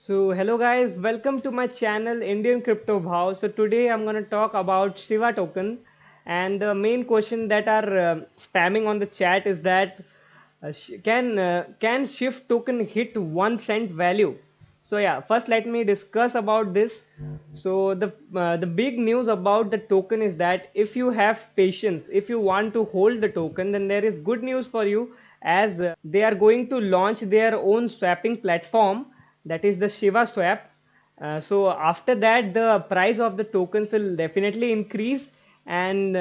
So hello guys, welcome to my channel Indian Crypto Bhav. So today I'm gonna talk about Shiva token, and the main question that are spamming on the chat is that can Shift token hit 1 cent value? So yeah, first let me discuss about this. So the big news about the token is that if you have patience, if you want to hold the token, then there is good news for you as they are going to launch their own swapping platform, that is the Shiva swap. So after that, the price of the tokens will definitely increase. And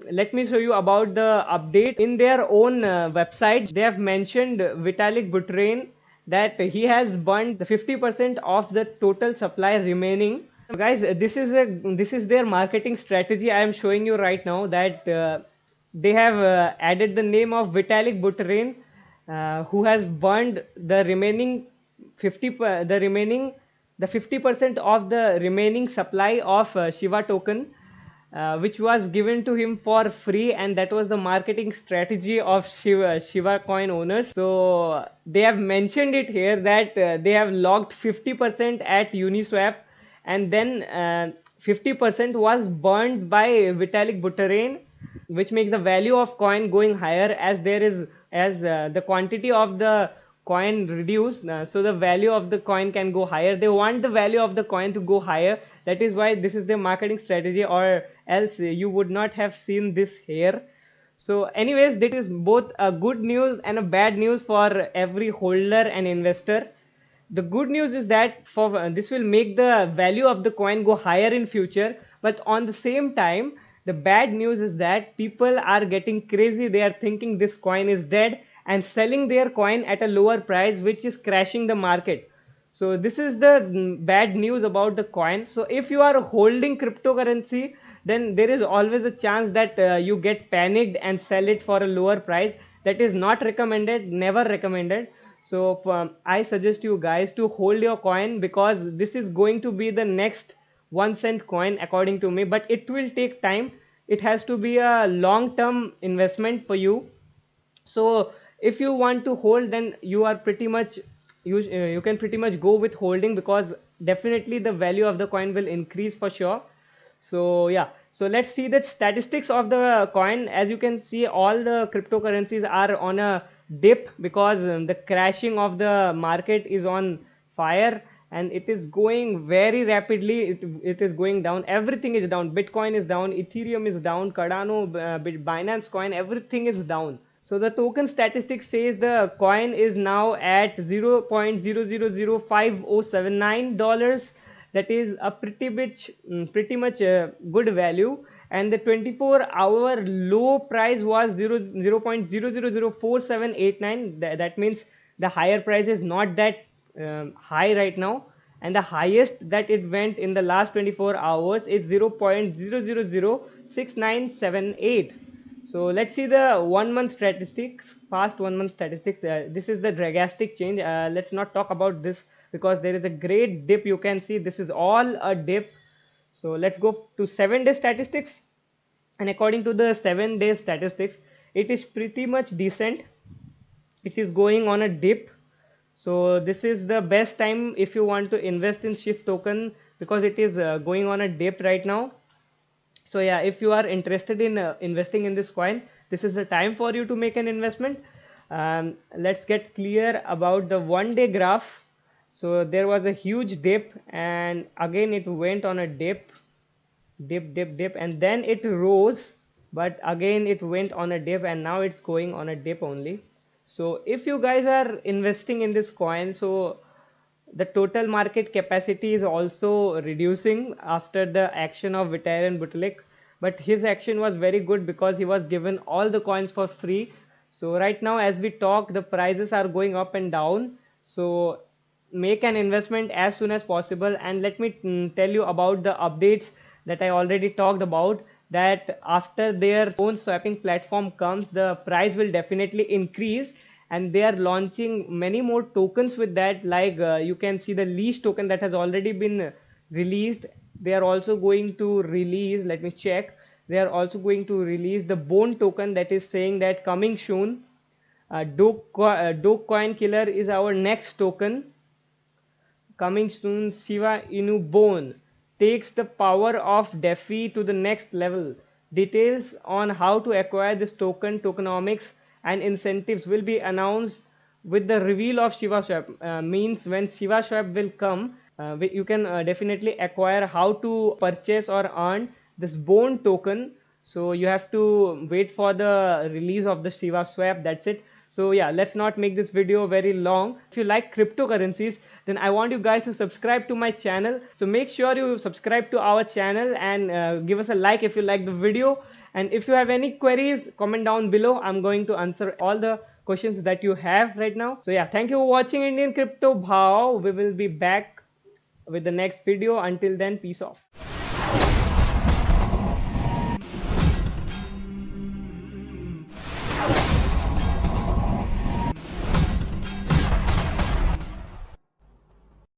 let me show you about the update in their own website. They have mentioned Vitalik Buterin that he has burned the 50% of the total supply remaining. Guys, this is their marketing strategy. I am showing you right now that they have added the name of Vitalik Buterin, who has burned the remaining 50% of the remaining supply of Shiva token, which was given to him for free, and that was the marketing strategy of Shiva coin owners. So they have mentioned it here that they have logged 50% at Uniswap, and then 50% was burned by Vitalik Buterin, which makes the value of coin going higher as there is as the quantity of the coin reduced, so the value of the coin can go higher. They want the value of the coin to go higher. That is why this is their marketing strategy, or else you would not have seen this here. So anyways, this is both a good news and a bad news for every holder and investor. The good news is that for this will make the value of the coin go higher in future, but on the same time, the bad news is that people are getting crazy. They are thinking this coin is dead and selling their coin at a lower price, which is crashing the market. So this is the bad news about the coin. So if you are holding cryptocurrency, then there is always a chance that you get panicked and sell it for a lower price. That is not recommended, never recommended. So I suggest you guys to hold your coin, because this is going to be the next 1 cent coin according to me, but it will take time. It has to be a long term investment for you. So if you want to hold, then you are pretty much you can pretty much go with holding, because definitely the value of the coin will increase for sure. So yeah, so let's see the statistics of the coin. As you can see, all the cryptocurrencies are on a dip, because the crashing of the market is on fire, and it is going very rapidly. It is going down. Everything is down. Bitcoin is down, Ethereum is down, Cardano, Binance coin, everything is down. So the token statistics says the coin is now at 0.0005079 dollars. That is a pretty much good value. And the 24-hour low price was 0.000478 That means the higher price is not that high right now, and the highest that it went in the last 24 hours is 0.006978. So let's see the 1 month statistics, past 1 month statistics. This is the drastic change. Let's not talk about this, because there is a great dip. You can see this is all a dip. So let's go to 7 day statistics. And according to the 7 day statistics, it is pretty much decent. It is going on a dip. So this is the best time if you want to invest in Shift token, because it is going on a dip right now. So yeah, if you are interested in investing in this coin, this is the time for you to make an investment. Let's get clear about the 1 day graph. So there was a huge dip, and again it went on a dip, and then it rose, but again it went on a dip, and now it's going on a dip only. So if you guys are investing in this coin, so the total market capacity is also reducing after the action of Vitalik Buterin, but his action was very good because he was given all the coins for free. So right now, as we talk, the prices are going up and down. So make an investment as soon as possible. And let me tell you about the updates that I already talked about. That after their own swapping platform comes, the price will definitely increase, and they are launching many more tokens with that. Like you can see the leash token that has already been released. They are also going to release, let me check, they are also going to release the bone token, that is saying that coming soon. Dogecoin Killer is our next token. coming soon, Shiba Inu Bone takes the power of DeFi to the next level. Details on how to acquire this token, tokenomics, and incentives will be announced with the reveal of Shiva Swap. Means when Shiva Swap will come, you can definitely acquire how to purchase or earn this Bone token. So you have to wait for the release of the Shiva Swap. That's it. So yeah, let's not make this video very long. If you like cryptocurrencies, then I want you guys to subscribe to my channel. So make sure you subscribe to our channel and give us a like if you like the video. And if you have any queries, comment down below. I'm going to answer all the questions that you have right now. So yeah, thank you for watching Indian Crypto Bhav. We will be back with the next video. Until then, peace off.